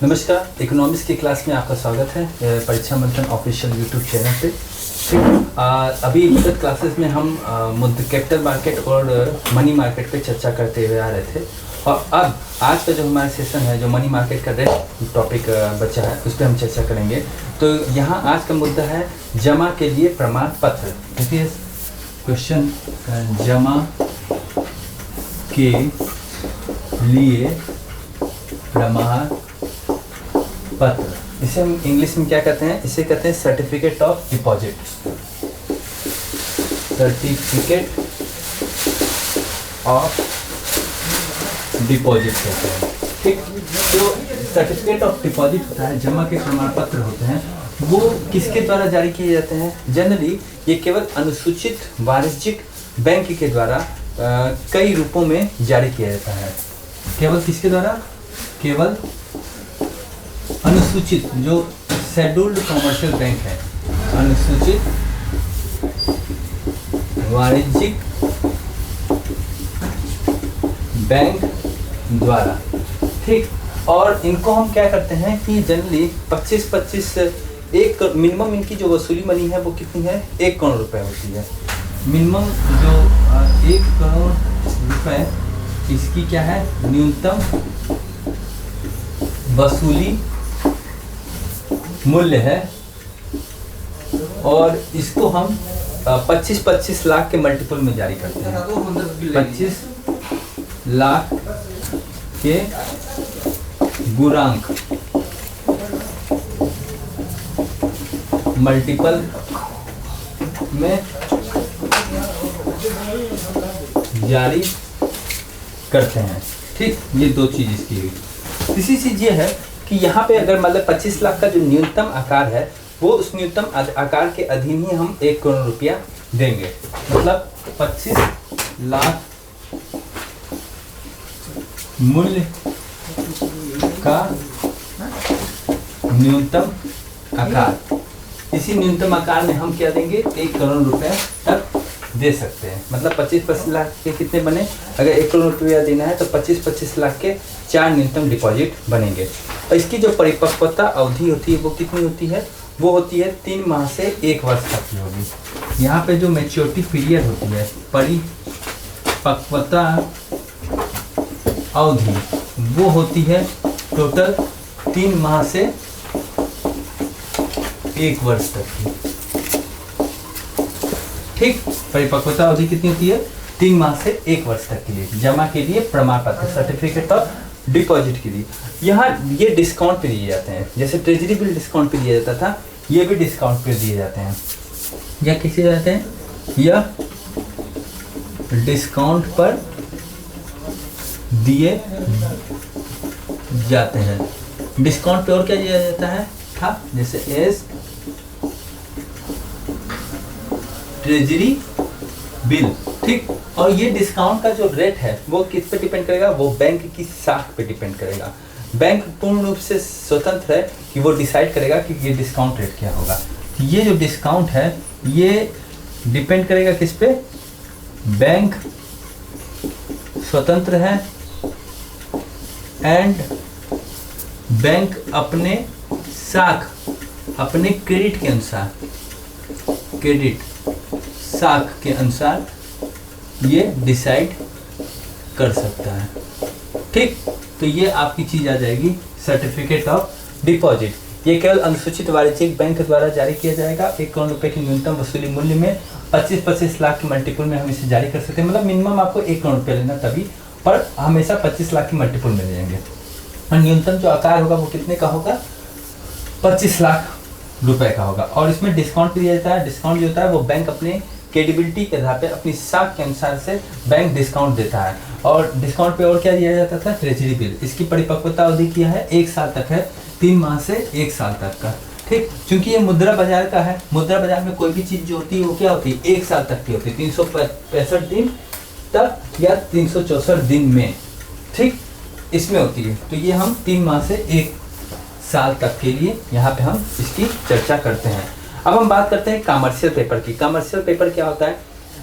नमस्कार, इकोनॉमिक्स की क्लास में आपका स्वागत है परीक्षा मंथन ऑफिशियल यूट्यूब चैनल पे। ठीक, अभी विगत क्लासेस में हम कैपिटल मार्केट और मनी मार्केट पे चर्चा करते हुए आ रहे थे और अब आज का जो हमारा सेशन है, जो मनी मार्केट का रेस्ट टॉपिक बचा है, उस पर हम चर्चा करेंगे। तो यहाँ आज का मुद्दा है जमा के लिए प्रमाण पत्र। देखिए क्वेश्चन, जमा के लिए प्रमाण पत्र, इसे हम इंग्लिश में क्या कहते हैं? इसे कहते हैं certificate of deposit. Certificate of deposit कहते हैं। ठीक, तो सर्टिफिकेट ऑफ डिपॉजिट होता है, जमा के प्रमाण पत्र होते हैं, वो किसके द्वारा जारी किए जाते हैं? जनरली ये केवल अनुसूचित वाणिज्यिक बैंक के द्वारा कई रूपों में जारी किया जाता है। केवल किसके द्वारा? केवल अनुसूचित, जो शेड्यूल्ड कॉमर्शियल बैंक है, अनुसूचित वाणिज्यिक बैंक द्वारा। ठीक, और इनको हम क्या करते हैं कि जनरली 25-25 एक मिनिमम इनकी जो वसूली मनी है वो कितनी है? 1 करोड़ रुपए होती है। मिनिमम जो 1 करोड़ रुपए इसकी क्या है? न्यूनतम वसूली मूल्य है और इसको हम 25-25 लाख के मल्टीपल में जारी करते हैं। 25 लाख के गुणांक मल्टीपल में जारी करते हैं। ठीक, ये दो चीज इसकी हुई। तीसरी चीज ये है कि यहाँ पे अगर मतलब 25 लाख का जो न्यूनतम आकार है, वो उस न्यूनतम आकार के अधीन ही हम 1 करोड़ रुपया देंगे। मतलब 25 लाख मूल्य का न्यूनतम आकार, इसी न्यूनतम आकार में हम क्या देंगे? 1 करोड़ रुपए तक दे सकते हैं। मतलब 25-25 लाख के कितने बने? अगर 1 करोड़ रुपया देना है तो 25-25 लाख के 4 न्यूनतम डिपॉजिट बनेंगे। और इसकी जो परिपक्वता अवधि होती है वो कितनी होती है? वो होती है 3 माह से 1 वर्ष तक की होगी। यहाँ पे जो मैच्योरिटी पीरियड होती है, परिपक्वता अवधि, वो होती है टोटल 3 माह से 1 वर्ष तक की। ठीक, परिपक्वता अवधि कितनी होती है? 3 माह से 1 वर्ष तक के लिए जमा के लिए प्रमाण पत्र, सर्टिफिकेट ऑफ डिपॉजिट के लिए। यहाँ ये डिस्काउंट पे दिए जाते हैं, जैसे ट्रेजरी बिल डिस्काउंट पे दिया जाता था, ये भी डिस्काउंट पे दिए जाते हैं। या किसे जाते हैं? यह डिस्काउंट पर दिए जाते हैं। डिस्काउंट पे और क्या दिया जाता है? था जैसे एज ट्रेजरी बिल। ठीक, और ये डिस्काउंट का जो रेट है वो किस पे डिपेंड करेगा? वो बैंक की साख पे डिपेंड करेगा। बैंक पूर्ण रूप से स्वतंत्र है कि वो डिसाइड करेगा कि ये डिस्काउंट रेट क्या होगा। ये जो डिस्काउंट है ये डिपेंड करेगा किस पे? बैंक स्वतंत्र है एंड बैंक अपने साख, अपने क्रेडिट के अनुसार, क्रेडिट साख के अनुसार ये डिसाइड कर सकता है। ठीक, तो ये आपकी चीज आ जाएगी सर्टिफिकेट ऑफ डिपॉजिट। ये केवल अनुसूचित वाणिज्यिक बैंक द्वारा जारी किया जाएगा। 1 करोड़ रुपए की न्यूनतम वसूली मूल्य में 25-25 लाख के मल्टीपल में हम इसे जारी कर सकते हैं। मतलब मिनिमम आपको 1 करोड़ रुपया लेना तभी, पर हमेशा 25 लाख के मल्टीपल में देंगे। और न्यूनतम जो आकार होगा वो कितने का होगा? 25 लाख रुपए का होगा। और इसमें डिस्काउंट भी दिया जाता है। डिस्काउंट जो होता है वो बैंक अपने क्रेडिबिलिटी के आधार पे, अपनी साख के अनुसार से बैंक डिस्काउंट देता है। और डिस्काउंट पे और क्या दिया जाता था? Treasury bill. इसकी परिपक्वता अवधि क्या है? 1 साल तक है, 3 माह से 1 साल तक का। ठीक, क्योंकि ये मुद्रा बाजार का है। मुद्रा बाजार में कोई भी चीज जो होती है वो क्या होती है? 1 साल तक की होती है, 365 दिन तक या 364 दिन में। ठीक, इसमें होती है। तो ये हम 3 माह से 1 साल तक के लिए यहाँ पे हम इसकी चर्चा करते हैं। अब हम बात करते हैं कमर्शियल पेपर की। कमर्शियल पेपर क्या होता है?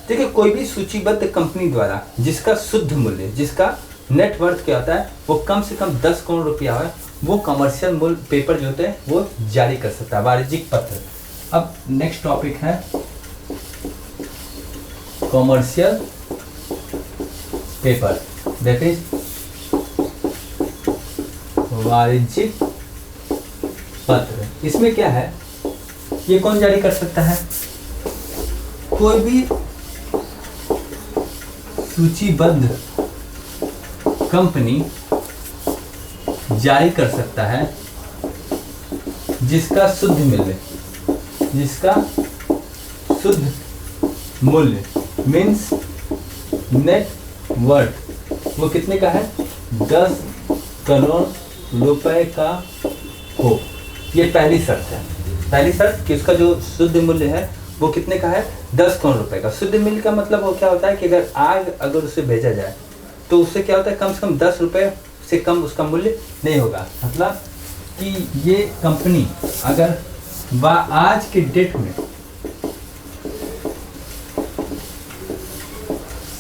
देखिए, कोई भी सूचीबद्ध कंपनी द्वारा जिसका शुद्ध मूल्य, जिसका नेट वर्थ क्या होता है, वो कम से कम 10 करोड़ रुपया है, वो कमर्शियल मूल्य पेपर जो होते हैं वो जारी कर सकता है, वाणिज्यिक पत्र। अब नेक्स्ट टॉपिक है कमर्शियल पेपर, दैट इज वाणिज्यिक पत्र। इसमें क्या है, ये कौन जारी कर सकता है, कोई भी सूचीबद्ध कंपनी जारी कर सकता है जिसका शुद्ध मूल्य मीन्स नेट वर्थ वो कितने का है, 10 करोड़ रुपए का हो। ये पहली शर्त है, पहली शर्त कि उसका जो शुद्ध मूल्य है वो कितने का है, 10 करोड़ रुपए का। शुद्ध मूल्य का मतलब वो क्या होता है कि अगर उसे भेजा जाए तो उससे क्या होता है, कम से कम 10 रुपए से कम उसका मूल्य नहीं होगा। मतलब कि ये कंपनी अगर आज के डेट में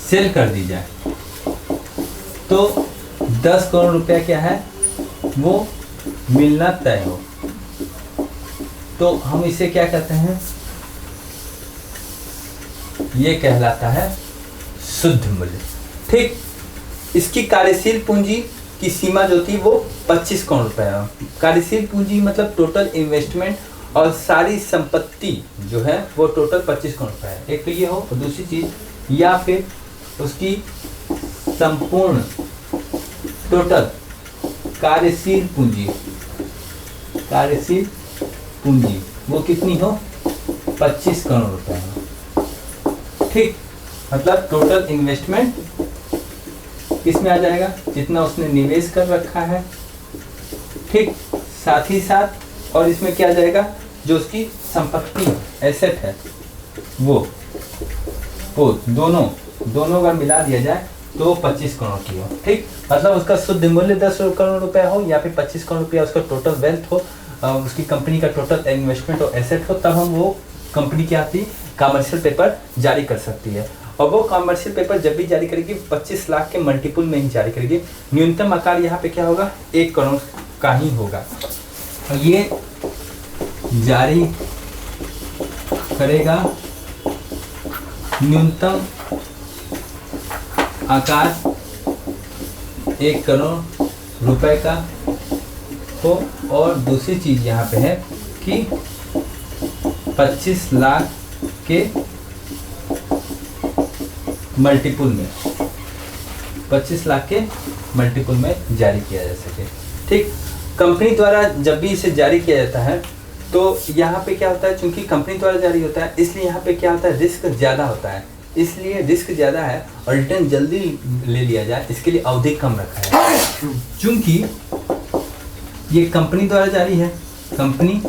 सेल कर दी जाए तो 10 करोड़ रुपया क्या है वो मिलना तय हो, तो हम इसे क्या कहते हैं, ये कहलाता है शुद्ध मूल्य। ठीक, इसकी कार्यशील पूंजी की सीमा जो थी वो 25 करोड़ रुपए है। कार्यशील पूंजी मतलब टोटल इन्वेस्टमेंट और सारी संपत्ति जो है वो टोटल 25 करोड़ रुपए है। एक तो ये हो, और दूसरी चीज या फिर उसकी संपूर्ण टोटल कार्यशील पूंजी वो कितनी हो, 25 करोड़ रुपए हो। ठीक, मतलब टोटल इन्वेस्टमेंट किसमें आ जाएगा, जितना उसने निवेश कर रखा है। ठीक, साथ ही साथ और इसमें क्या आ जाएगा, जो उसकी संपत्ति एसेट है वो दोनों अगर मिला दिया जाए तो 25 करोड़ की हो। ठीक, मतलब उसका शुद्ध मूल्य 10 करोड़ रुपया हो या फिर 25 करोड़ रुपया उसका टोटल वेल्थ हो, उसकी कंपनी का टोटल इन्वेस्टमेंट और एसेट हो, तब हम वो कंपनी क्या आती कमर्शियल पेपर जारी कर सकती है। और वो कमर्शियल पेपर जब भी जारी करेगी 25 लाख के मल्टीपल में ही जारी करेगी। न्यूनतम आकार यहाँ पे क्या होगा, 1 करोड़ का ही होगा। और ये जारी करेगा न्यूनतम आकार 1 करोड़ रुपए का हो। और दूसरी चीज यहाँ पे है कि 25 लाख के मल्टीपल में 25 लाख के मल्टीपल में जारी किया जा सके। ठीक, कंपनी द्वारा जब भी इसे जारी किया जाता है तो यहाँ पे क्या होता है, चूंकि कंपनी द्वारा जारी होता है इसलिए यहाँ पे क्या होता है, रिस्क ज़्यादा होता है। इसलिए रिस्क ज़्यादा है और रिटर्न जल्दी ले लिया जाए, इसके लिए अवधि कम रखा है। चूंकि ये कंपनी द्वारा जारी है, कंपनी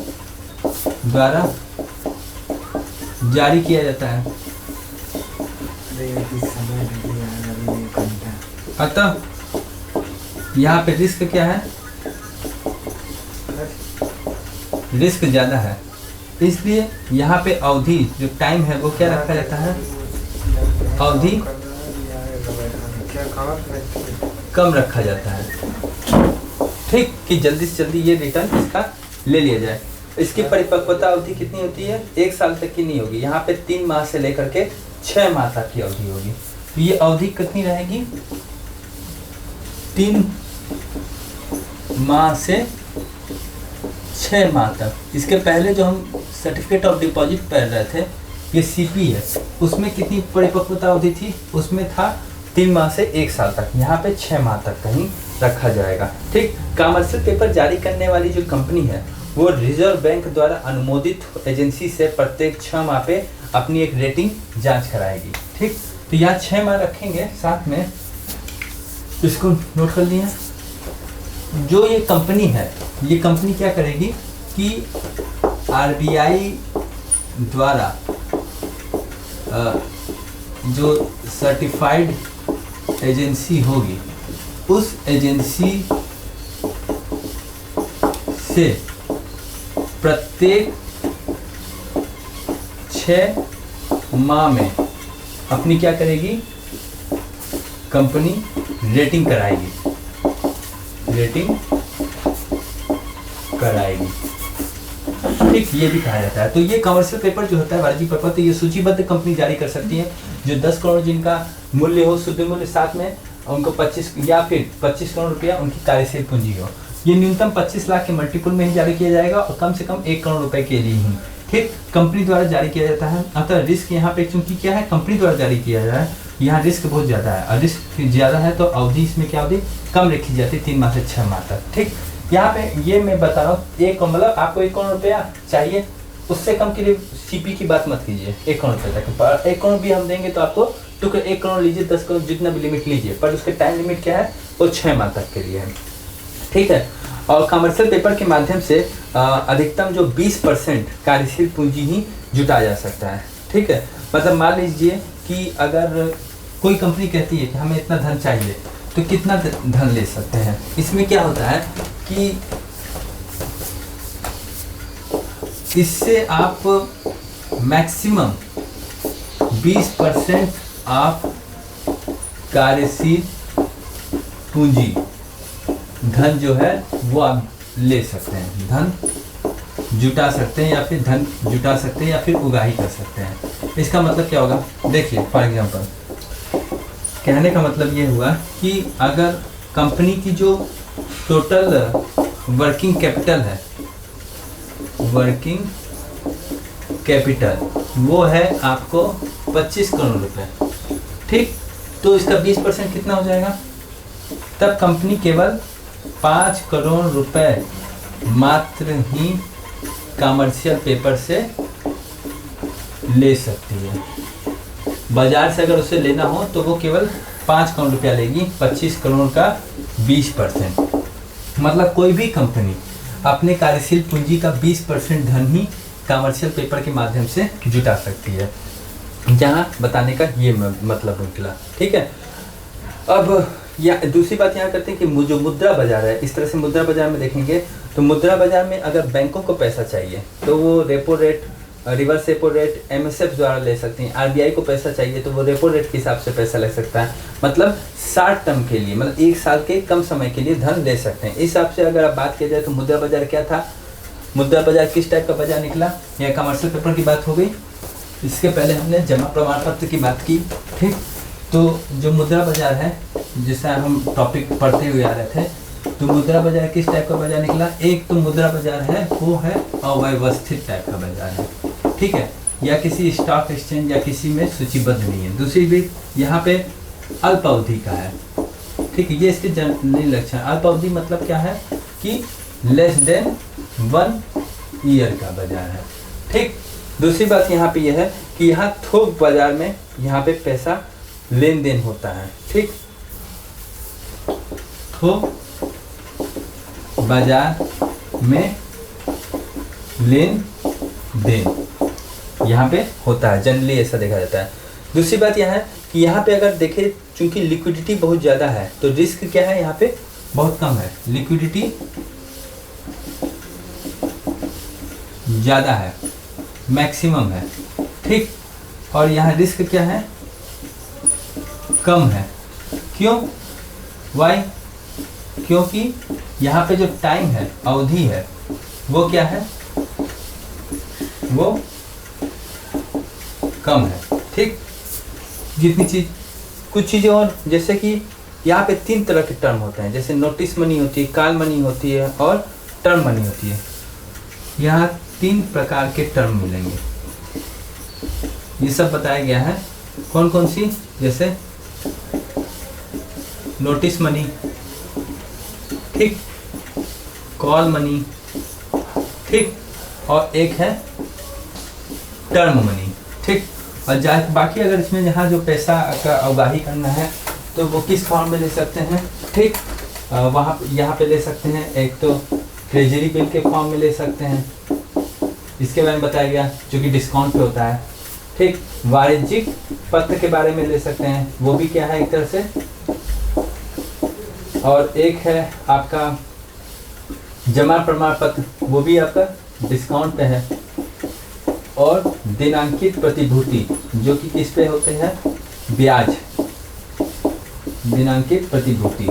द्वारा जारी किया जाता है, अतः यहाँ पे रिस्क क्या है, रिस्क ज़्यादा है। इसलिए यहाँ पे अवधि जो टाइम है वो क्या रखा जाता है, अवधि कम रखा जाता है। ठीक, कि जल्दी से जल्दी ये रिटर्न इसका ले लिया जाए। इसकी परिपक्वता अवधि कितनी होती है, 1 साल तक की नहीं होगी, यहाँ पे 3 माह से लेकर के 6 माह तक की अवधि होगी। तो ये अवधि कितनी रहेगी, 3 माह से 6 माह तक। इसके पहले जो हम सर्टिफिकेट ऑफ डिपॉजिट पढ़ रहे थे, ये सीपी है, उसमें कितनी परिपक्वता अवधि थी, उसमें था 3 माह से 1 साल तक, यहाँ पे 6 माह तक कहीं रखा जाएगा। ठीक, कमर्शियल पेपर जारी करने वाली जो कंपनी है वो रिजर्व बैंक द्वारा अनुमोदित एजेंसी से प्रत्येक 6 माह पे अपनी एक रेटिंग जांच कराएगी। ठीक, तो यहाँ 6 माह रखेंगे साथ में, इसको नोट कर लिया। जो ये कंपनी है, ये कंपनी क्या करेगी कि आरबीआई द्वारा जो सर्टिफाइड एजेंसी होगी उस एजेंसी से प्रत्येक 6 माह में अपनी क्या करेगी, कंपनी रेटिंग कराएगी, रेटिंग कराएगी। ठीक, ये भी कहा जाता है। तो ये कमर्शियल पेपर जो होता है वाणिज्यिक पेपर, तो ये सूचीबद्ध कंपनी जारी कर सकती है जो 10 करोड़ जिनका मूल्य हो, शुद्ध मूल्य, साथ में उनको 25 या फिर 25 करोड़ रुपया उनकी कार्यशील पूंजी हो। ये न्यूनतम 25 लाख के मल्टीपल में ही जारी किया जाएगा और कम से कम 1 करोड़ रुपए के लिए ही, ठीक, कंपनी द्वारा जारी किया जाता है। अतः रिस्क यहाँ पे चूंकि क्या है, कंपनी द्वारा जारी किया जा रहा है, यहाँ रिस्क बहुत ज़्यादा है और रिस्क ज़्यादा है तो अवधि इसमें क्या अवधि कम रखी जाती है, 3 माह से 6 माह तक। ठीक, यहाँ पे ये मैं बता रहा हूँ, एक मतलब आपको 1 करोड़ रुपया चाहिए, उससे कम के लिए सीपी की बात मत कीजिए। 1 करोड़ रुपये तक, 1 करोड़ भी हम देंगे तो आपको तो 1 करोड़ लीजिए, 10 करोड़ जितना भी लिमिट लीजिए, पर उसके टाइम लिमिट क्या है, वो 6 माह तक के लिए है। ठीक है, और कमर्शियल पेपर के माध्यम से अधिकतम जो 20% कार्यशील पूंजी ही जुटा जा सकता है। ठीक है, मतलब मान लीजिए कि अगर कोई कंपनी कहती है कि हमें इतना धन चाहिए, तो कितना धन ले सकते हैं। इसमें क्या होता है कि इससे आप मैक्सिमम 20% आप कार्यशील पूंजी धन जो है वो आप ले सकते हैं, धन जुटा सकते हैं, या फिर धन जुटा सकते हैं, या फिर उगाही कर सकते हैं। इसका मतलब क्या होगा, देखिए फॉर एग्जांपल, कहने का मतलब ये हुआ कि अगर कंपनी की जो टोटल वर्किंग कैपिटल है, वर्किंग कैपिटल वो है आपको 25 करोड़ रुपए, ठीक, तो इसका 20% कितना हो जाएगा, तब कंपनी केवल 5 करोड़ रुपए मात्र ही कमर्शियल पेपर से ले सकती है। बाजार से अगर उसे लेना हो तो वो केवल 5 करोड़ रुपया लेगी, 25 करोड़ का 20%। मतलब कोई भी कंपनी अपने कार्यशील पूंजी का 20% धन ही कमर्शियल पेपर के माध्यम से जुटा सकती है। जहाँ बताने का ये मतलब निकला। ठीक है, अब या दूसरी बात यहाँ करते हैं कि जो मुद्रा बाजार है, इस तरह से मुद्रा बाजार में देखेंगे तो मुद्रा बाजार में अगर बैंकों को पैसा चाहिए तो वो repo rate, reverse repo rate, MSF द्वारा ले सकती हैं। आरबीआई को पैसा चाहिए तो वो रेपो रेट के हिसाब से पैसा ले सकता है, मतलब 60 टर्म के लिए, मतलब 1 साल के कम समय के लिए धन ले सकते हैं। इस हिसाब से अगर आप बात किया जाए तो मुद्रा बाजार क्या था, मुद्रा बाजार किस टाइप का बाजार निकला, या कमर्शियल पेपर की बात हो गई। इसके पहले हमने जमा प्रमाण पत्र की बात की। ठीक, तो जो मुद्रा बाजार है, जिससे हम टॉपिक पढ़ते हुए आ रहे थे, तो मुद्रा बाजार किस टाइप का बाजार निकला। एक तो मुद्रा बाजार है वो है अव्यवस्थित टाइप का बाजार है, ठीक है, या किसी स्टॉक एक्सचेंज या किसी में सूचीबद्ध नहीं है। दूसरी भी यहाँ पे अल्प अवधि का है, ठीक है, ये इसके जनरल लक्षण। अल्प अवधि मतलब क्या है कि लेस देन 1 ईयर का बाजार है। ठीक, दूसरी बात यहाँ पे यह है कि यहाँ थोक बाजार में यहाँ पे पैसा लेन देन होता है। ठीक, थोक बाजार में लेन देन यहाँ पे होता है, जनरली ऐसा देखा जाता है। दूसरी बात यह है कि यहाँ पे अगर देखें, चूंकि लिक्विडिटी बहुत ज़्यादा है तो रिस्क क्या है, यहाँ पे बहुत कम है, लिक्विडिटी ज़्यादा है, मैक्सिमम है। ठीक, और यहाँ रिस्क क्या है, कम है। क्यों, वाई, क्योंकि यहाँ पे जो टाइम है, अवधि है, वो क्या है, वो कम है। ठीक, जितनी चीज, कुछ चीज़ें और, जैसे कि यहाँ पे 3 तरह के टर्म होते हैं, जैसे नोटिस मनी होती है, कॉल मनी होती है और टर्म मनी होती है। यहाँ 3 प्रकार के टर्म मिलेंगे, ये सब बताया गया है। कौन कौन सी, जैसे नोटिस मनी, ठीक, कॉल मनी, ठीक, और एक है टर्म मनी। ठीक, और बाकी अगर इसमें यहाँ जो पैसा का उगाही करना है तो वो किस फॉर्म में ले सकते हैं। ठीक, वहाँ यहाँ पे ले सकते हैं, एक तो ट्रेजरी बिल के फॉर्म में ले सकते हैं, इसके बारे में बताया गया, जो कि डिस्काउंट पे होता है। ठीक, वाणिज्यिक पत्र के बारे में ले सकते हैं, वो भी क्या है एक तरह से, और एक है आपका जमा प्रमाण पत्र, वो भी आपका डिस्काउंट पे है, और दिनांकित प्रतिभूति, जो कि किस पे होते हैं, ब्याज, दिनांकित प्रतिभूति।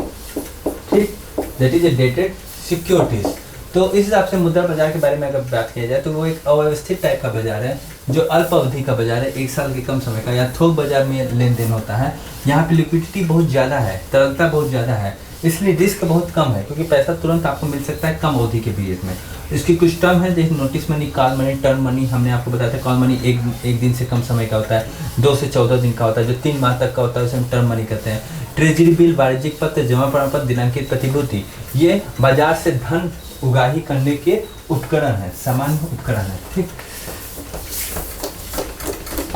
ठीक, that is a dated securities. तो इस हिसाब से मुद्रा बाजार के बारे में अगर बात किया जाए तो वो एक अव्यवस्थित टाइप का बाजार है, जो अल्प अवधि का बाजार है, 1 साल के कम समय का, या थोक बाजार में लेन देन होता है। यहाँ पे लिक्विडिटी बहुत ज़्यादा है, तरलता बहुत ज़्यादा है, इसलिए रिस्क बहुत कम है, क्योंकि पैसा तुरंत आपको मिल सकता है कम अवधि के पीरियड में। इसकी कुछ टर्म है, जैसे notice money, call money, term money. हमने आपको बताया था कॉल मनी एक दिन से कम समय का होता है, 2 से 14 दिन का होता है, जो 3 माह तक का होता है उसे हम टर्म मनी कहते हैं। ट्रेजरी बिल, वाणिज्यिक पत्र, जमा प्रमाण पत्र, दिनांकित प्रतिभूति, ये बाजार से धन उगाही करने के उपकरण है, सामान्य उपकरण है। ठीक,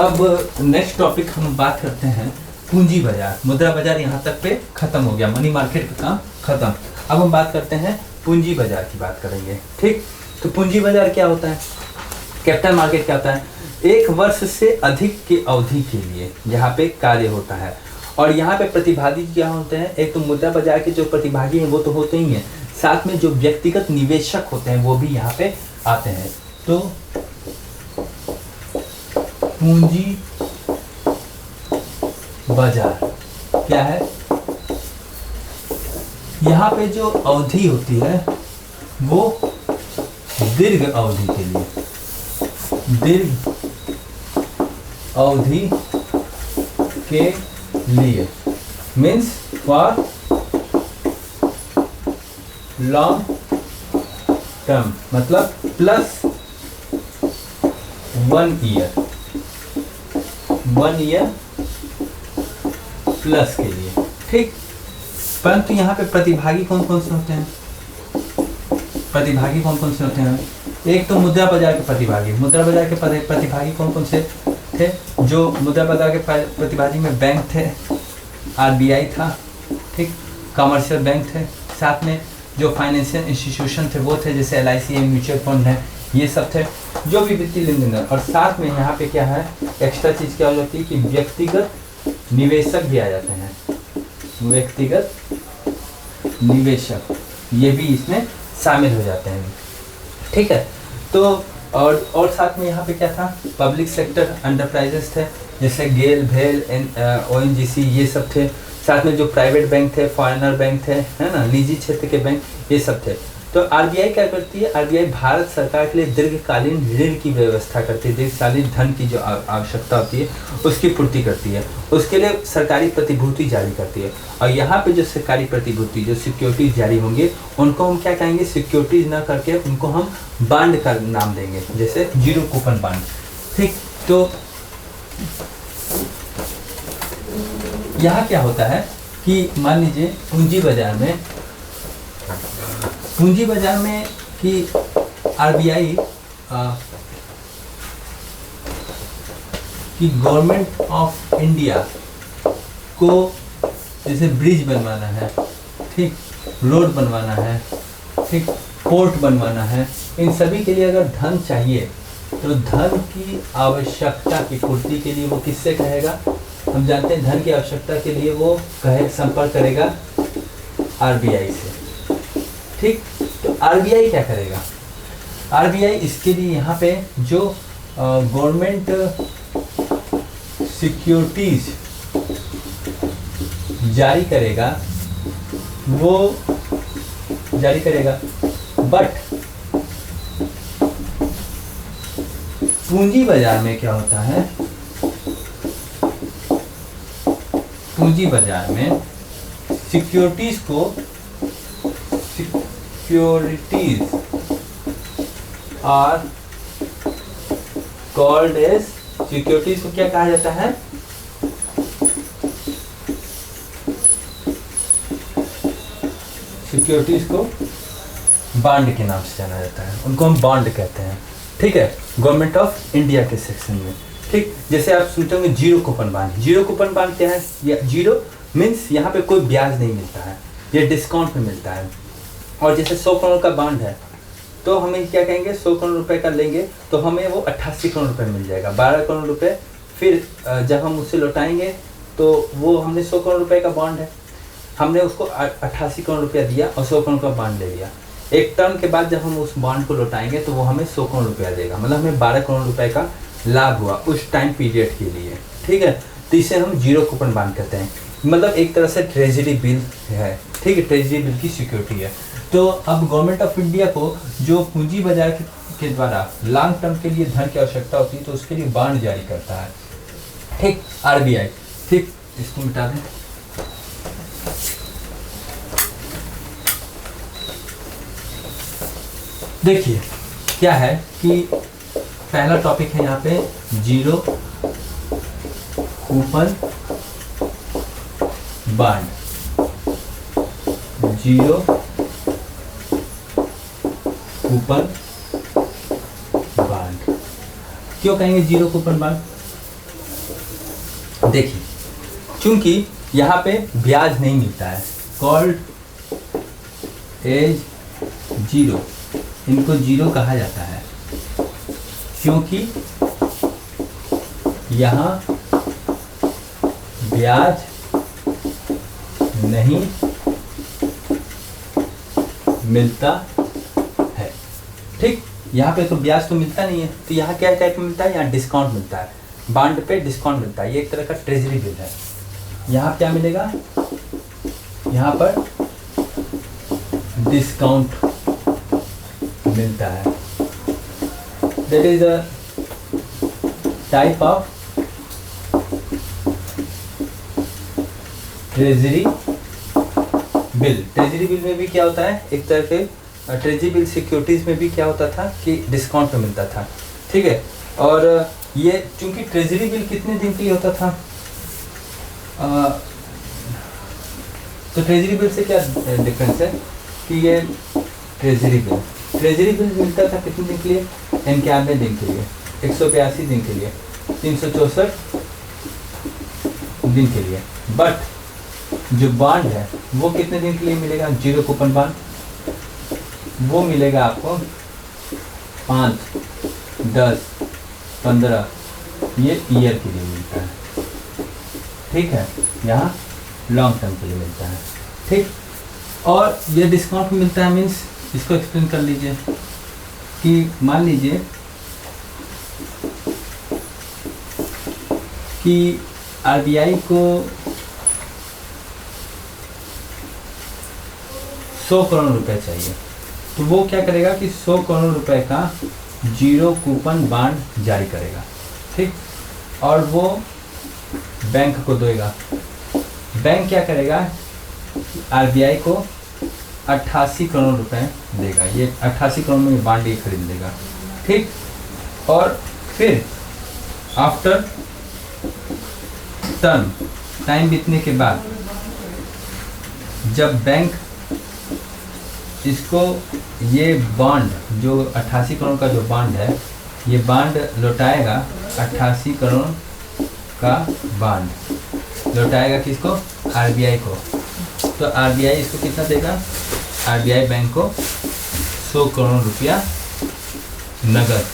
अब नेक्स्ट टॉपिक हम बात करते हैं पूंजी बाजार। मुद्रा बाजार यहाँ तक पे खत्म हो गया, मनी मार्केट का काम खत्म। अब हम बात करते हैं पूंजी बाजार की बात करेंगे। ठीक, तो पूंजी बाजार क्या होता है? कैपिटल मार्केट क्या होता है? 1 वर्ष से अधिक की अवधि के लिए यहाँ पे कार्य होता है। और यहाँ पे प्रतिभागी क्या होते हैं? एक तो मुद्रा बाजार के जो प्रतिभागी हैं वो तो होते ही हैं, साथ में जो व्यक्तिगत निवेशक होते हैं वो भी यहाँ पे आते हैं। तो पूंजी बाजार क्या है? यहाँ पे जो अवधि होती है वो दीर्घ अवधि के लिए, दीर्घ अवधि के लिए, मीन्स फॉर लॉन्ग टर्म, मतलब प्लस 1 ईयर, 1 ईयर प्लस के लिए। ठीक, परंतु यहाँ पे प्रतिभागी कौन कौन से होते हैं? प्रतिभागी कौन कौन से होते हैं? एक तो मुद्रा बाजार के प्रतिभागी। मुद्रा बाजार के प्रतिभागी कौन कौन से थे? जो मुद्रा बाजार के प्रतिभागी में बैंक थे, आरबीआई था, ठीक, कमर्शियल बैंक थे, साथ में जो फाइनेंशियल इंस्टीट्यूशन थे वो थे, जैसे एलआईसी है, म्यूचुअल फंड है, ये सब थे, जो भी वित्तीय लेन देन। और साथ में यहाँ पे क्या है, एक्स्ट्रा चीज़ क्या हो जाती है कि व्यक्तिगत निवेशक भी आ जाते हैं, व्यक्तिगत निवेशक, ये भी इसमें शामिल हो जाते हैं। ठीक है, तो और साथ में यहाँ पे क्या था, पब्लिक सेक्टर एंटरप्राइजेस थे, जैसे गेल, भेल, ओएनजीसी, ये सब थे। साथ में जो प्राइवेट बैंक थे, फॉरेनर बैंक थे, है ना, निजी क्षेत्र के बैंक, ये सब थे। तो आरबीआई क्या करती है? आरबीआई भारत सरकार के लिए दीर्घकालीन ऋण की व्यवस्था करती है, दीर्घकालीन धन की जो आवश्यकता होती है उसकी पूर्ति करती है, उसके लिए सरकारी प्रतिभूति जारी करती है। और यहाँ पे जो सरकारी प्रतिभूति, जो सिक्योरिटीज जारी होंगे, उनको हम क्या कहेंगे? सिक्योरिटीज ना करके उनको हम बांड का नाम देंगे, जैसे जीरो कूपन बांड। ठीक, तो यहाँ क्या होता है कि मान लीजिए पूंजी बाजार में कि आरबीआई कि गवर्नमेंट ऑफ इंडिया को जैसे ब्रिज बनवाना है, ठीक, रोड बनवाना है, ठीक, पोर्ट बनवाना है, इन सभी के लिए अगर धन चाहिए तो धन की आवश्यकता की पूर्ति के लिए वो किससे कहेगा? हम जानते हैं धन की आवश्यकता के लिए वो संपर्क करेगा आरबीआई से। ठीक, तो आरबीआई क्या करेगा? आरबीआई इसके लिए यहाँ पे जो गवर्नमेंट सिक्योरिटीज जारी करेगा वो जारी करेगा, बट पूंजी बाजार में क्या होता है? पूंजी बाजार में securities are called as, securities को क्या कहा जाता है? सिक्योरिटीज को बॉन्ड के नाम से जाना जाता है, उनको हम बॉन्ड कहते हैं। ठीक है, गवर्नमेंट ऑफ इंडिया के सेक्शन में। ठीक, जैसे आप सुनते होंगे zero coupon bond. Zero coupon bond क्या है? या जीरो मीन्स यहाँ पे कोई ब्याज नहीं मिलता है, ये डिस्काउंट पे मिलता है। और जैसे 100 करोड़ का बांड है तो हमें क्या कहेंगे? 100 करोड़ रुपए का लेंगे तो हमें वो 88 करोड़ रुपए मिल जाएगा, 12 करोड़ रुपए। फिर जब हम उससे लौटाएंगे तो वो हमने 100 करोड़ रुपए का बॉन्ड है, हमने उसको 88 करोड़ रुपया दिया और 100 करोड़ का बॉन्ड ले लिया। एक टर्म के बाद जब हम उस बॉन्ड को लौटाएंगे तो वो हमें 100 करोड़ रुपया देगा, मतलब हमें 12 करोड़ रुपए का लाभ हुआ उस टाइम पीरियड के लिए। ठीक है, तो इसे हम जीरो कूपन बांड कहते हैं, मतलब एक तरह से ट्रेजरी बिल है। ठीक है, ट्रेजरी बिल की सिक्योरिटी है। तो अब गवर्नमेंट ऑफ इंडिया को जो पूंजी बाजार के द्वारा लॉन्ग टर्म के लिए धन की आवश्यकता होती है तो उसके लिए बांड जारी करता है, ठीक, आरबीआई। ठीक, इसको मिटा दें। देखिए क्या है कि पहला टॉपिक है यहाँ पे zero coupon bond, zero coupon bond. क्यों कहेंगे जीरो कूपन बांड? देखिए, चूंकि यहाँ पे ब्याज नहीं मिलता है, कॉल्ड एज जीरो, इनको जीरो कहा जाता है क्योंकि यहाँ ब्याज नहीं मिलता है। ठीक, यहाँ पे तो ब्याज तो मिलता नहीं है, तो यहाँ क्या टाइप में मिलता है? यहाँ डिस्काउंट मिलता है, बांड पे डिस्काउंट मिलता है। ये एक तरह का ट्रेजरी बिल है। यहाँ क्या मिलेगा? यहाँ पर डिस्काउंट मिलता है। That is a type of treasury bill. Treasury bill में भी क्या होता है, एक तरह के ट्रेजरी बिल सिक्योरिटीज में भी क्या होता था कि डिस्काउंट में मिलता था, ठीक है। और ये चूंकि ट्रेजरी बिल कितने दिन के लिए होता था, तो ट्रेजरी बिल से क्या डिफरेंस है कि ये ट्रेजरी बिल मिलता था कितने दिन के लिए? 91 दिन के लिए, 182 दिन के लिए, 364 दिन के लिए। बट जो बांड है वो कितने दिन के लिए मिलेगा? जीरो कूपन बांड वो मिलेगा आपको 5, 10, 15 ये ईयर के लिए मिलता है, ठीक है। यहाँ लॉन्ग टर्म के लिए मिलता है, ठीक। और ये डिस्काउंट मिलता है मीन्स, इसको एक्सप्लेन कर लीजिए कि मान लीजिए कि आरबीआई को 100 करोड़ रुपए चाहिए, तो वो क्या करेगा कि 100 करोड़ रुपए का जीरो कूपन बांड जारी करेगा, ठीक। और वो बैंक को देगा। बैंक क्या करेगा? आरबीआई को 88 करोड़ रुपए देगा। ये 88 करोड़ में बांड ये खरीद लेगा, ठीक। और फिर आफ्टर टर्म, टाइम बीतने के बाद जब बैंक इसको ये बांड जो 88 करोड़ का जो बांड है, ये बांड लौटाएगा, 88 करोड़ का बांड लौटाएगा किसको? आरबीआई को। तो आरबीआई इसको कितना देगा? आरबीआई बैंक को 100 करोड़ रुपया नगद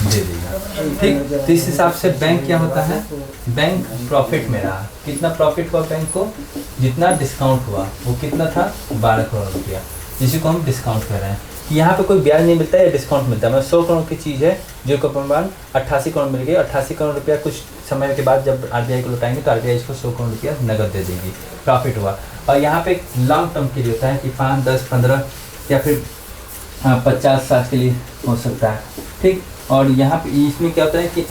दे देगा, ठीक। तो इस हिसाब से बैंक क्या होता है? बैंक प्रॉफिट में रहा। कितना प्रॉफिट हुआ बैंक को? जितना डिस्काउंट हुआ वो कितना था? 12 करोड़ रुपया, जिसी को हम डिस्काउंट कर रहे हैं। यहाँ पे कोई ब्याज नहीं मिलता है, डिस्काउंट मिलता है। मतलब 100 करोड़ की चीज़ है जो कूपन बांड 88 करोड़ मिल गई। 88 करोड़ रुपया कुछ समय के बाद जब आरबीआई को लौटाएंगे तो आरबीआई इसको 100 करोड़ रुपया नगद दे देगी, प्रॉफिट हुआ। और यहाँ पे लॉन्ग टर्म के लिए होता है कि 5, 10, 15 या फिर 50 साल के लिए हो सकता है, ठीक। और यहाँ पे इसमें क्या होता है कि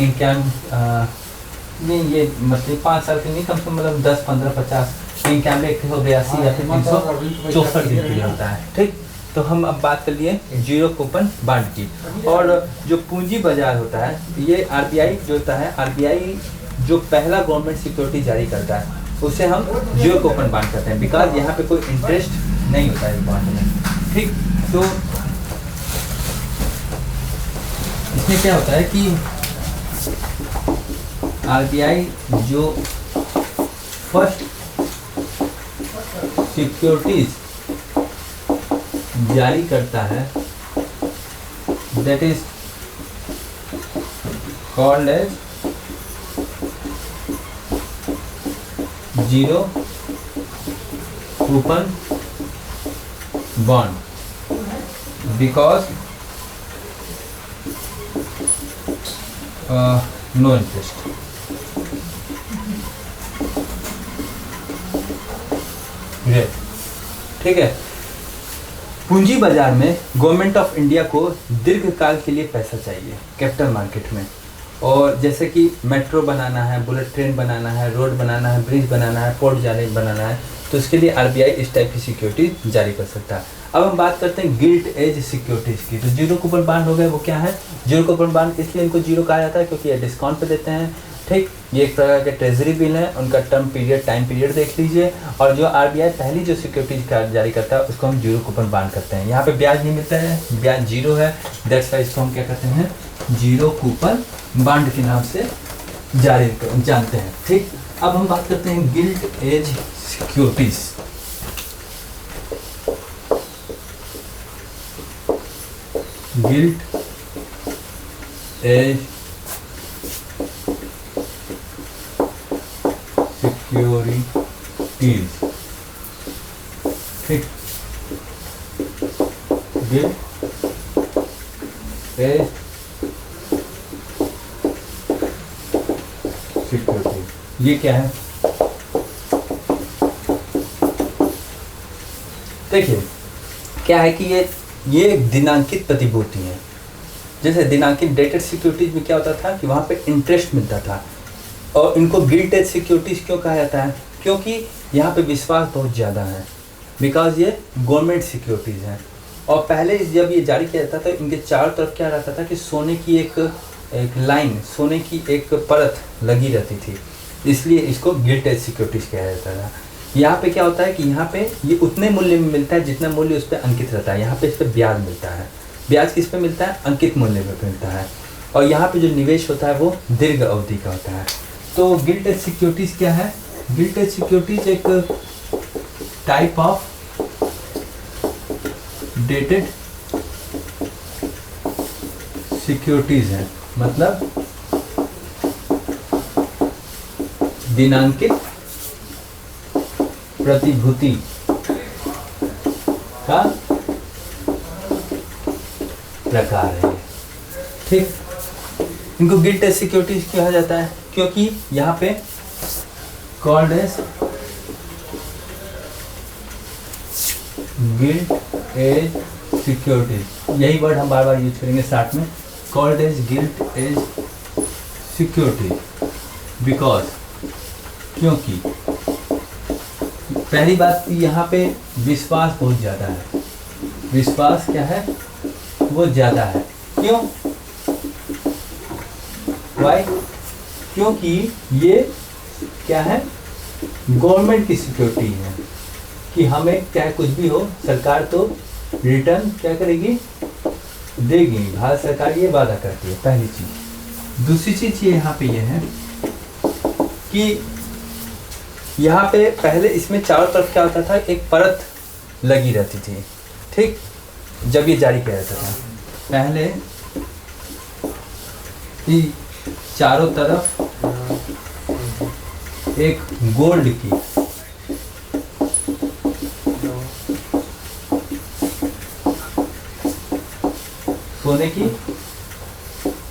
नहीं, ये मतलब 5 साल के नहीं, कम से कम मतलब 10, 15, 50, 91, 182 या फिर 364 दिन के लिए होता है, ठीक। तो हम अब बात कर लिए जीरो कूपन बांड की। और जो पूंजी बाजार होता है, ये आरबीआई जो होता है, आरबीआई जो पहला गवर्नमेंट सिक्योरिटी जारी करता है उसे हम जीरो कूपन बांड करते हैं, बिकॉज यहाँ पे कोई इंटरेस्ट नहीं होता है इस बांड में, ठीक। तो इसमें क्या होता है कि आरबीआई जो फर्स्ट सिक्योरिटीज जारी करता है, that is called as zero coupon bond, because no interest, ठीक है। पूंजी बाजार में गवर्नमेंट ऑफ इंडिया को दीर्घकाल के लिए पैसा चाहिए कैपिटल मार्केट में, और जैसे कि मेट्रो बनाना है, बुलेट ट्रेन बनाना है, रोड बनाना है, ब्रिज बनाना है, पोर्ट जाने बनाना है, तो इसके लिए आरबीआई इस टाइप की सिक्योरिटी जारी कर सकता है। अब हम बात करते हैं गिल्ट एज सिक्योरिटीज़ की। तो जीरो कूपन बॉन्ड हो गए, वो क्या है? जीरो कूपन बॉन्ड इसलिए इनको जीरो कहा जाता है क्योंकि ये डिस्काउंट पे देते हैं। ठीक, ये एक प्रकार के ट्रेजरी बिल है, उनका टर्म पीरियड, टाइम पीरियड देख लीजिए। और जो आरबीआई पहली जो सिक्योरिटीज जारी करता है उसको हम जीरो कूपन बॉन्ड करते हैं। यहाँ पे ब्याज नहीं मिलता है, ब्याज जीरो है, दैट्स वाई इसको हम क्या कहते हैं? जीरो कूपन बॉन्ड के नाम से जानते हैं। ठीक, अब हम बात करते हैं gilt edge securities. Gilt edge securities. ठीक, गिल्ट एज सिक्योरिटीज ये क्या है? देखिए क्या है कि ये दिनांकित प्रतिभूति है। जैसे दिनांकित डेटेड सिक्योरिटीज में क्या होता था कि वहाँ पे इंटरेस्ट मिलता था, और इनको गिल्ट एज सिक्योरिटीज क्यों कहा जाता है? क्योंकि यहाँ पे विश्वास बहुत ज़्यादा है, बिकॉज ये गवर्नमेंट सिक्योरिटीज़ हैं। और पहले जब ये जारी किया जाता था तो इनके चारों तरफ क्या रहता था कि सोने की एक लाइन, सोने की एक परत लगी रहती थी, इसलिए इसको गिल्ट एज सिक्योरिटीज कहा जाता था। यहाँ पे क्या होता है कि यहाँ पे ये उतने मूल्य में मिलता है जितना मूल्य उस पर अंकित रहता है। यहाँ पे इस पर ब्याज मिलता है। ब्याज किस पे मिलता है? अंकित मूल्य पे मिलता है। और यहाँ पे जो निवेश होता है वो दीर्घ अवधि का होता है। तो गिल्ट एज सिक्योरिटीज क्या है? गिल्ट एज सिक्योरिटीज एक टाइप ऑफ डेटेड सिक्योरिटीज है, मतलब दिनांकित प्रतिभूति का प्रकार है। ठीक, इनको गिल्ट एज सिक्योरिटीज कहा जाता है क्योंकि यहाँ पे called as gilt edge securities, यही वर्ड हम बार बार यूज करेंगे साथ में, called as gilt edge securities because, क्योंकि पहली बात कि यहाँ पे विश्वास बहुत ज़्यादा है। विश्वास क्या है? वो ज़्यादा है। क्यों? वाई? क्योंकि ये क्या है? गवर्नमेंट की सिक्योरिटी है कि हमें क्या कुछ भी हो सरकार तो रिटर्न क्या करेगी? देगी। भारत सरकार ये वादा करती है, पहली चीज़। दूसरी चीज़ ये यहाँ पे ये है कि यहाँ पे पहले इसमें चारों तरफ क्या होता था? एक परत लगी रहती थी। ठीक, जब ये जारी किया जाता था पहले ये चारों तरफ एक गोल्ड की सोने की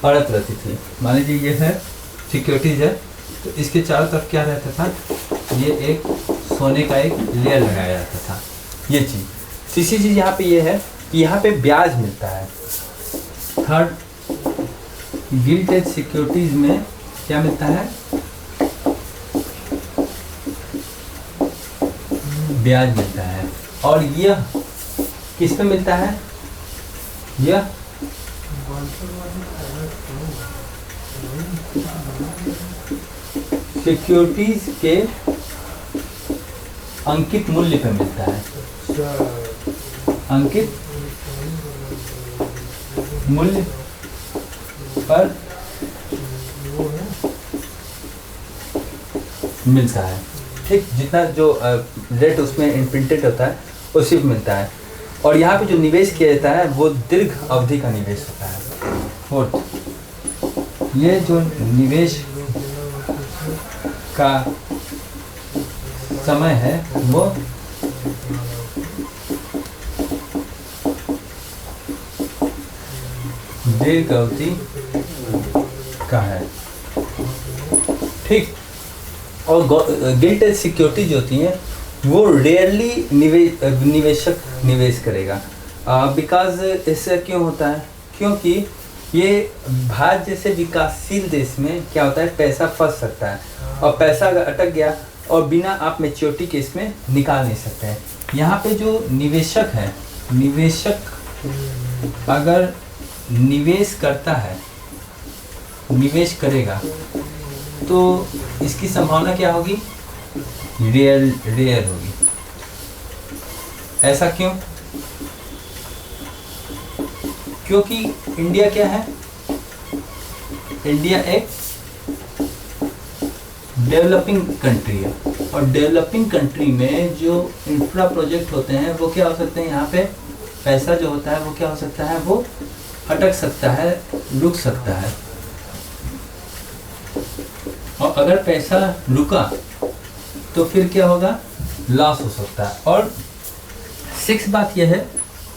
परत रहती थी। मान लीजिए ये है सिक्योरिटीज है, तो इसके चारों तरफ क्या रहता था? ये एक सोने का एक लेयर लगाया जाता था, ये चीज़। तीसरी चीज़ यहाँ पे ये है कि यहाँ पे ब्याज मिलता है। थर्ड, गिल्ट एज सिक्योरिटीज में क्या मिलता है? ब्याज मिलता है। और यह किस पे मिलता है? यह सिक्योरिटीज के अंकित मूल्य पे मिलता है। अंकित मूल्य पर मिलता है। ठीक, जितना जो रेट उसमें इम्प्रिंटेड होता है उसी पे मिलता है। और यहाँ पे जो निवेश किया जाता है वो दीर्घ अवधि का निवेश होता है। फोर्थ, ये जो निवेश का समय है वो दीर्घ अवधि का है। ठीक, और गिल्ट एज सिक्योरिटी जो होती हैं वो रेयरली निवेशक निवेश करेगा। बिकॉज ऐसा क्यों होता है, क्योंकि ये भारत जैसे विकासशील देश में क्या होता है, पैसा फंस सकता है, और पैसा अगर अटक गया और बिना आप मैच्योरिटी के इसमें निकाल नहीं सकते हैं। यहाँ पे जो निवेशक है, निवेशक अगर निवेश करता है, निवेश करेगा, तो इसकी संभावना क्या होगी, रेयर होगी। ऐसा क्यों, क्योंकि इंडिया क्या है, इंडिया एक डेवलपिंग कंट्री है, और डेवलपिंग कंट्री में जो इंफ्रा प्रोजेक्ट होते हैं वो क्या हो सकते हैं, यहाँ पे पैसा जो होता है वो क्या हो सकता है, वो अटक सकता है, रुक सकता है। और अगर पैसा रुका तो फिर क्या होगा, लॉस हो सकता है। और 6 बात यह है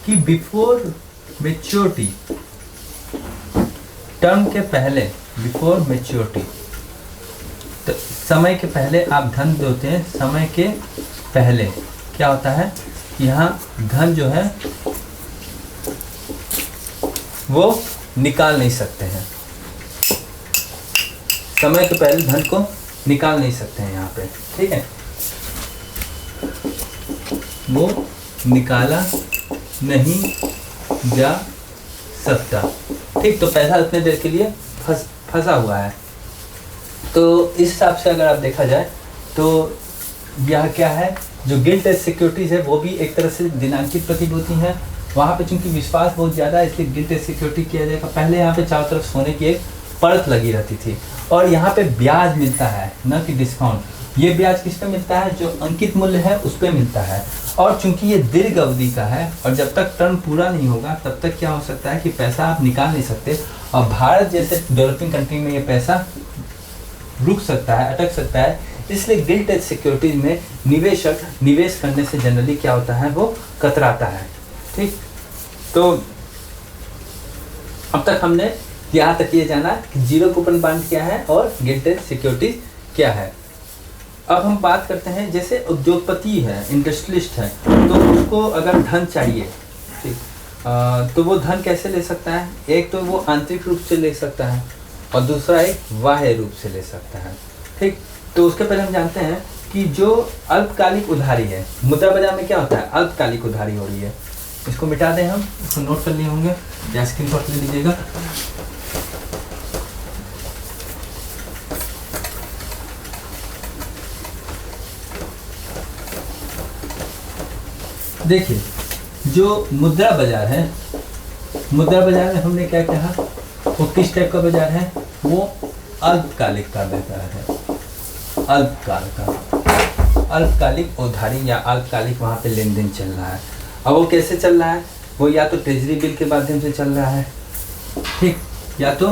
कि बिफोर मैच्योरिटी, टर्म के पहले, बिफोर मैच्योरिटी, तो समय के पहले आप धन देते हैं, समय के पहले क्या होता है, यहाँ धन जो है वो निकाल नहीं सकते हैं, समय के पहले धन को निकाल नहीं सकते हैं यहाँ पे, ठीक है, वो निकाला नहीं जा सकता, ठीक। तो पैसा उतने देर के लिए फंसा हुआ है। तो इस हिसाब से अगर आप देखा जाए तो यह क्या है, जो गिल्ट एज सिक्योरिटीज है वो भी एक तरह से दिनांकित प्रतिभूति है। वहाँ पे चूंकि विश्वास बहुत ज़्यादा है इसलिए गिल्ट एज सिक्योरिटी किया जाएगा। पहले यहाँ पे चारों तरफ सोने की एक परत लगी रहती थी, और यहाँ पे ब्याज मिलता है, न कि डिस्काउंट। ये ब्याज किस पे मिलता है, जो अंकित मूल्य है उस पे मिलता है। और चूंकि ये दीर्घ अवधि का है और जब तक टर्म पूरा नहीं होगा तब तक क्या हो सकता है कि पैसा आप निकाल नहीं सकते, और भारत जैसे डेवलपिंग कंट्री में ये पैसा रुक सकता है, अटक सकता है। इसलिए गिल्ट एज सिक्योरिटीज में निवेशक निवेश करने से जनरली क्या होता है, वो कतराता है, ठीक। तो अब तक हमने यहाँ तक ये जाना कि जीरो कूपन बॉन्ड क्या है और गिल्ट एज सिक्योरिटीज क्या है। अब हम बात करते हैं, जैसे उद्योगपति है, इंडस्ट्रियलिस्ट है, तो उसको अगर धन चाहिए, ठीक, तो वो धन कैसे ले सकता है, एक तो वो आंतरिक रूप से ले सकता है और दूसरा एक बाह्य रूप से ले सकता है, ठीक। तो उसके पहले हम जानते हैं कि जो अल्पकालिक उधारी है, मुद्रा बाजार में क्या होता है, अल्पकालिक उधारी हो रही है, इसको मिटा दें, हम इसको नोट कर लिए होंगे या स्क्रीन शॉट ले लीजिएगा। देखिए, जो मुद्रा बाजार है, मुद्रा बाजार में हमने क्या कहा, वो किस टाइप का बाजार है, वो अल्पकालिक का बाजार है, अल्पकाल का, अल्पकालिक उधारी या अल्पकालिक वहाँ पे लेन देन चल रहा है। अब वो कैसे चल रहा है, वो या तो ट्रेजरी बिल के माध्यम से चल रहा है, ठीक, या तो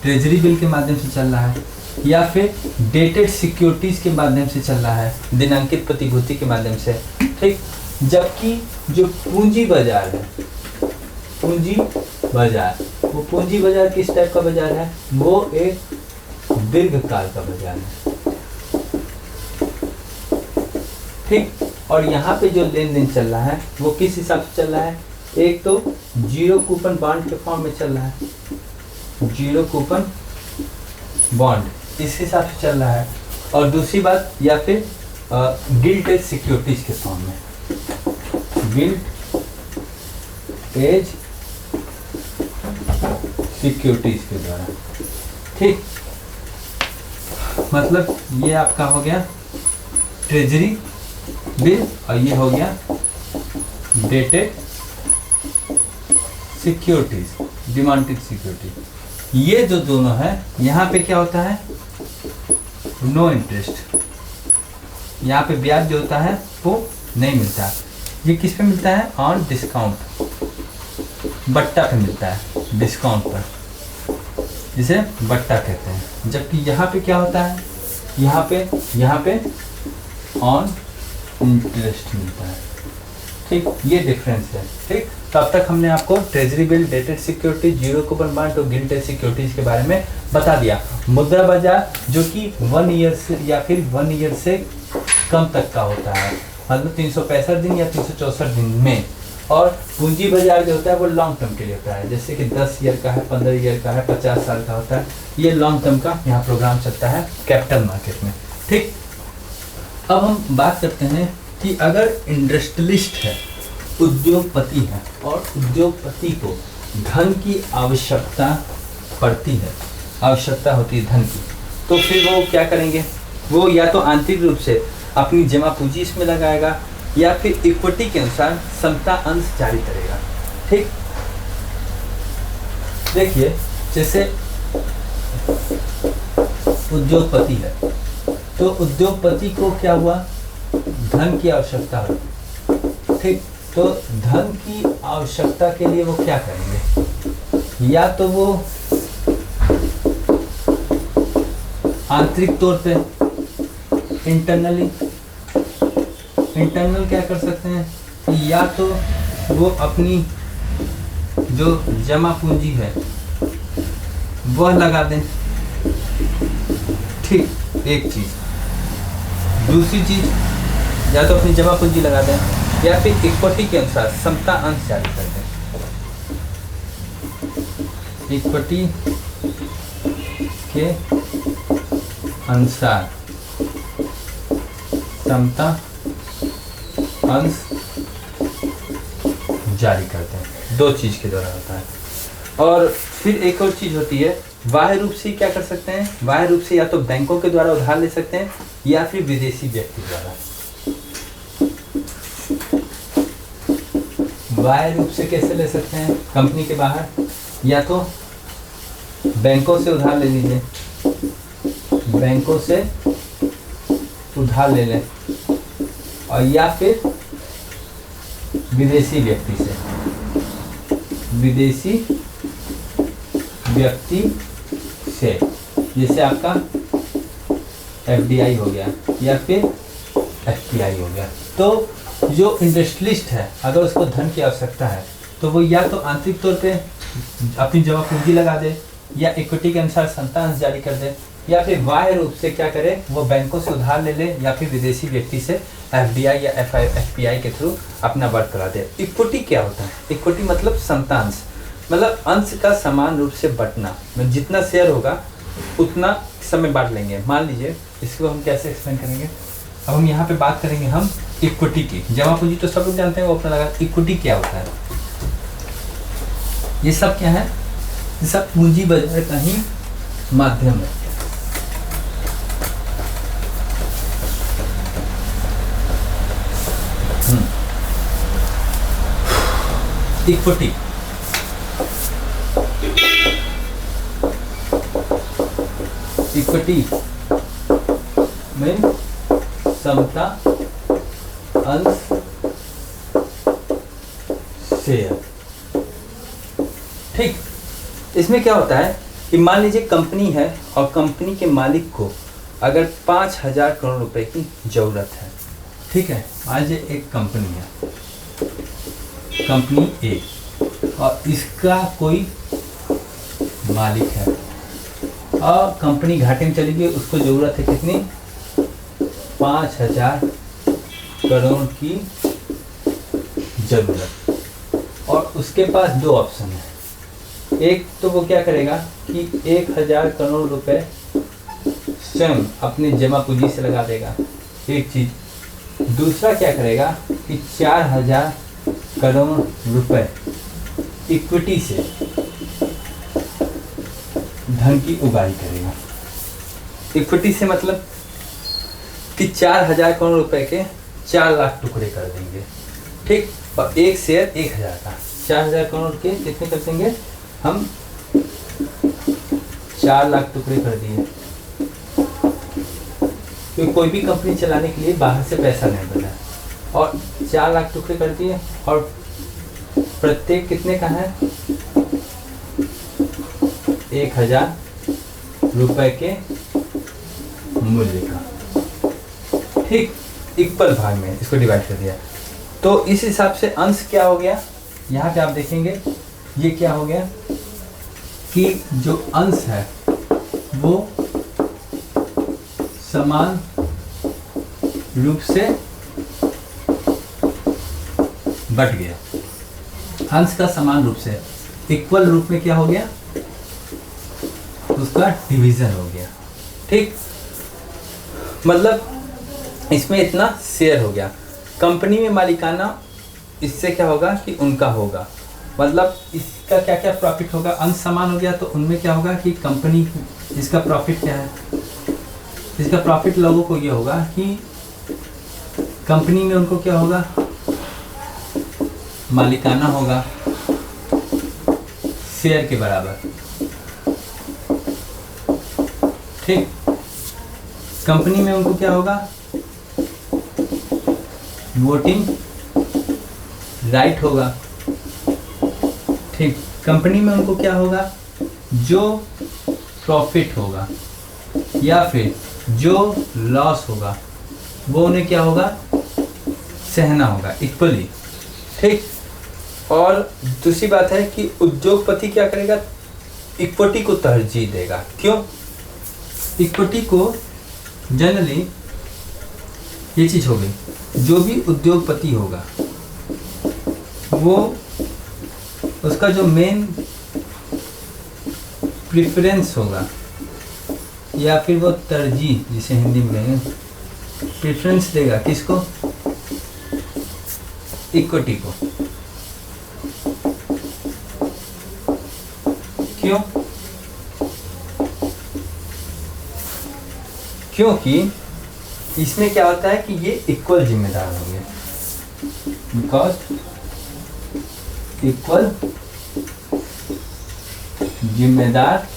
ट्रेजरी बिल के माध्यम से चल रहा है, या फिर डेटेड सिक्योरिटीज के माध्यम से चल रहा है, दिनांकित प्रतिभूति के माध्यम से, ठीक। जबकि जो पूंजी बाजार है, पूंजी बाजार, वो पूंजी बाजार किस टाइप का बाजार है, वो एक दीर्घकाल का बाजार है, ठीक। और यहाँ पे जो लेन देन चल रहा है वो किस हिसाब से चल रहा है, एक तो जीरो कूपन बॉन्ड के फॉर्म में चल रहा है, जीरो कूपन बॉन्ड इस हिसाब से चल रहा है, और दूसरी बात या फिर गिल्ट एज सिक्योरिटीज के फॉर्म में, गिल्ट एज सिक्योरिटीज के द्वारा, ठीक। मतलब ये आपका हो गया ट्रेजरी बिल और ये हो गया डेटेड सिक्योरिटीज, डिमांडेड सिक्योरिटी। ये जो दोनों है यहाँ पे क्या होता है, नो इंटरेस्ट, यहाँ पे ब्याज जो होता है वो नहीं मिलता। ये किस पे मिलता है, ऑन डिस्काउंट, बट्टा पे मिलता है, डिस्काउंट पर, जिसे बट्टा कहते हैं। जबकि यहाँ पे क्या होता है, यहाँ पे ऑन इंटरेस्ट मिलता है, ठीक। ये डिफरेंस है, ठीक। तो अब तक हमने आपको treasury bill, dated security, zero coupon bond और गिल्ट एज सिक्योरिटीज के बारे में बता दिया। मुद्रा बाजार जो कि 1 ईयर से या फिर 1 ईयर से कम तक का होता है, मतलब 365 दिन या 364 दिन में, और पूंजी बाजार जो होता है वो लॉन्ग टर्म के लिए होता है, जैसे कि 10 ईयर का है, 15 ईयर का है, 50 साल का होता है। ये लॉन्ग टर्म का यहाँ प्रोग्राम चलता है कैपिटल मार्केट में। ठीक, अब हम बात करते हैं कि अगर इंडस्ट्रियलिस्ट है, उद्योगपति है, और उद्योगपति को धन की आवश्यकता पड़ती है, आवश्यकता होती है धन की, तो फिर वो क्या करेंगे? वो या तो आंतरिक रूप से अपनी जमा पूंजी इसमें लगाएगा या फिर इक्विटी के अनुसार समता अंश जारी करेगा। ठीक, देखिए जैसे उद्योगपति है, तो उद्योगपति को क्या हुआ? धन की आवश्यकता हुई। ठीक, तो धन की आवश्यकता के लिए वो क्या करेंगे? या तो वो आंतरिक तौर पे इंटरनल क्या कर सकते हैं, या तो वो अपनी जो जमा पूंजी है वह लगा दें। ठीक, एक चीज। दूसरी चीज, या तो अपनी जमा पूंजी लगा दें या फिर इक्विटी के अनुसार समता अंश जारी कर दें। इक्विटी के अनुसार समता अंश जारी करते हैं। दो चीज के द्वारा होता है। और फिर एक और चीज होती है, बाह्य रूप से क्या कर सकते हैं? बाह्य रूप से या तो बैंकों के द्वारा उधार ले सकते हैं या फिर विदेशी व्यक्ति द्वारा। बाह्य रूप से कैसे ले सकते हैं? कंपनी के बाहर, या तो बैंकों से उधार ले लीजिए, बैंकों से उधार ले लें, और या फिर विदेशी व्यक्ति से, विदेशी व्यक्ति से, जैसे आपका एफडीआई हो गया या फिर एफपीआई हो गया। तो जो इंडस्ट्रियलिस्ट है, अगर उसको धन की आवश्यकता है तो वो या तो आंतरिक तौर पे अपनी जमा पूंजी लगा दे, या इक्विटी के अनुसार समता अंश जारी कर दे, या फिर बाह्य रूप से क्या करे? वो बैंकों से उधार ले ले या फिर विदेशी व्यक्ति से एफडीआई या एफपीआई के थ्रू अपना वर्क करा दे। इक्विटी क्या होता है? इक्विटी मतलब समता अंश, मतलब अंश का समान रूप से बंटना। मतलब जितना शेयर होगा उतना समय बांट लेंगे। मान लीजिए, इसको हम कैसे एक्सप्लेन करेंगे? अब हम यहाँ पे बात करेंगे हम इक्विटी की। जमा पूंजी तो सब लोग जानते हैं, वो अपना लगा। इक्विटी क्या होता है? ये सब क्या है? ये सब पूंजी बाजार का ही माध्यम है। इक्विटी में समता अंश शेयर। ठीक, इसमें क्या होता है कि मान लीजिए कंपनी है और कंपनी के मालिक को अगर 5,000 करोड़ रुपए की जरूरत है। ठीक है, आज एक कंपनी है, कंपनी ए, और इसका कोई मालिक है और कंपनी घाटे में चली गई। उसको जरूरत है कितनी? 5,000 करोड़ की जरूरत। और उसके पास दो ऑप्शन है। एक तो वो क्या करेगा कि 1,000 करोड़ रुपए स्वयं अपनी जमा पूंजी से लगा देगा, एक चीज। दूसरा क्या करेगा कि 4,000 करोड़ रुपए इक्विटी से धन की उगाही करेगा। इक्विटी से मतलब कि 4,000 करोड़ रुपए के 4 लाख टुकड़े कर देंगे। ठीक, और एक शेयर 1,000 का, 4,000 करोड़ के कितने कर देंगे हम? 4 लाख टुकड़े कर दिए। क्योंकि कोई भी कंपनी चलाने के लिए बाहर से पैसा नहीं बना, और 4 लाख टुकड़े कर दिए, और प्रत्येक कितने का है? 1,000 रुपए के मूल्य का। ठीक, इक्वल भाग में इसको डिवाइड कर दिया। तो इस हिसाब से अंश क्या हो गया? यहाँ पे आप देखेंगे ये क्या हो गया कि जो अंश है वो समान रूप से बट गया। अंश का समान रूप से इक्वल रूप में क्या हो गया, उसका डिवीजन हो गया। ठीक, मतलब इसमें इतना शेयर हो गया। कंपनी में मालिकाना, इससे क्या होगा कि उनका होगा, मतलब इसका क्या क्या प्रॉफिट होगा, अंश समान हो गया तो उनमें क्या होगा कि कंपनी, इसका प्रॉफिट क्या है, इसका प्रॉफिट लोगों को ये होगा कि कंपनी में उनको क्या होगा, मालिकाना होगा शेयर के बराबर। ठीक, कंपनी में उनको क्या होगा, वोटिंग राइट होगा। ठीक, कंपनी में उनको क्या होगा, जो प्रॉफिट होगा या फिर जो लॉस होगा वो उन्हें क्या होगा, सहना होगा इक्वली। ठीक, और दूसरी बात है कि उद्योगपति क्या करेगा, इक्विटी को तरजीह देगा। क्यों, इक्विटी को जनरली ये चीज हो गई, जो भी उद्योगपति होगा वो उसका जो मेन प्रेफरेंस होगा या फिर वो तरजीह, जिसे हिंदी में कहेंगे, प्रेफरेंस देगा किसको, इक्विटी को। क्यों, क्योंकि इसमें क्या होता है कि ये इक्वल जिम्मेदार होंगे, बिकॉज इक्वल जिम्मेदार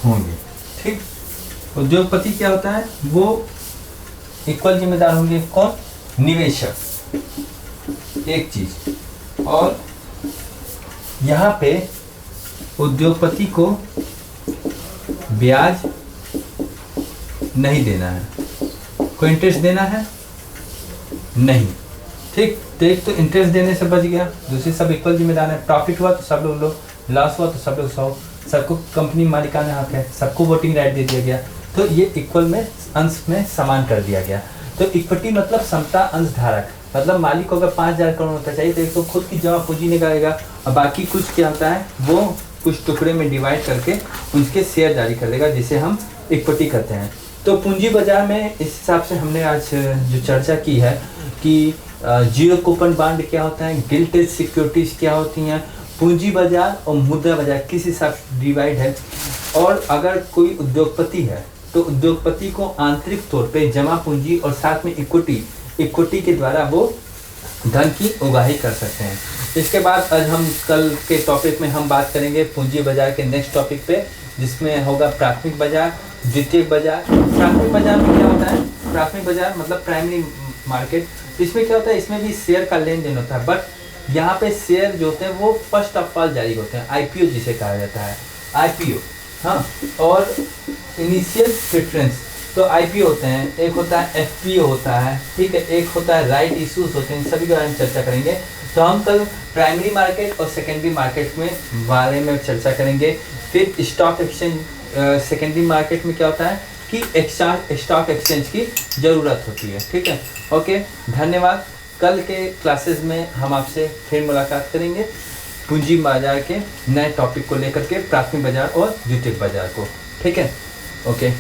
होंगे। ठीक, उद्योगपति क्या होता है, वो इक्वल जिम्मेदार होंगे। कौन, निवेशक, एक चीज। और यहाँ पे उद्योगपति को ब्याज नहीं देना है, कोई इंटरेस्ट देना है नहीं। ठीक, तो एक तो इंटरेस्ट देने से बच गया, दूसरी सब इक्वल जिम्मेदार है। प्रॉफिट हुआ तो सब लोग, लॉस हुआ तो सब लोग सौ, सबको कंपनी मालिकाना हक है, सबको वोटिंग राइट दे दिया गया, तो ये इक्वल में अंश में समान कर दिया गया। तो इक्विटी मतलब समता अंश धारक, मतलब मालिक को अगर 5,000 करोड़ होता चाहिए तो एक तो खुद की जमा पूंजी निकालेगा और बाकी कुछ क्या होता है वो कुछ टुकड़े में डिवाइड करके उसके शेयर जारी कर देगा, जिसे हम इक्विटी कहते हैं। तो पूंजी बाजार में इस हिसाब से हमने आज जो चर्चा की है कि जीरो कूपन बॉन्ड क्या होता है, गिल्टेड सिक्योरिटीज क्या होती हैं, पूंजी बाजार और मुद्रा बाजार किस हिसाब से डिवाइड है। और अगर कोई उद्योगपति है तो उद्योगपति को आंतरिक तौर पे जमा पूंजी और साथ में इक्विटी के द्वारा वो धन की उगाही कर सकते हैं। इसके बाद आज हम कल के टॉपिक में हम बात करेंगे पूंजी बाजार के नेक्स्ट टॉपिक पे, जिसमें होगा प्राथमिक बाजार, द्वितीयक बाजार। प्राथमिक बाजार में क्या होता है, प्राथमिक बाजार मतलब प्राइमरी मार्केट। इसमें क्या होता है, इसमें भी शेयर का लेन देन होता है, बट यहाँ पे शेयर जो होते हैं वो फर्स्ट ऑफ ऑल जारी होते हैं, आईपीओ जिसे कहा जाता है, आईपीओ। हाँ, और इनिशियल प्रेफरेंस, तो आईपीओ होते हैं, एक होता है एफपीओ होता है, ठीक है, एक होता है राइट इश्यूज होते हैं, सभी के बारे में चर्चा करेंगे। तो हम कल प्राइमरी मार्केट और सेकेंडरी मार्केट में बारे में चर्चा करेंगे। फिर स्टॉक एक्सचेंज, सेकेंडरी मार्केट में क्या होता है कि स्टॉक एक्सचेंज की ज़रूरत होती है। ठीक है, ओके, धन्यवाद। कल के क्लासेस में हम आपसे फिर मुलाकात करेंगे पूंजी बाजार के नए टॉपिक को लेकर के, प्राथमिक बाजार और द्वितीयक बाजार को। ठीक है, ओके।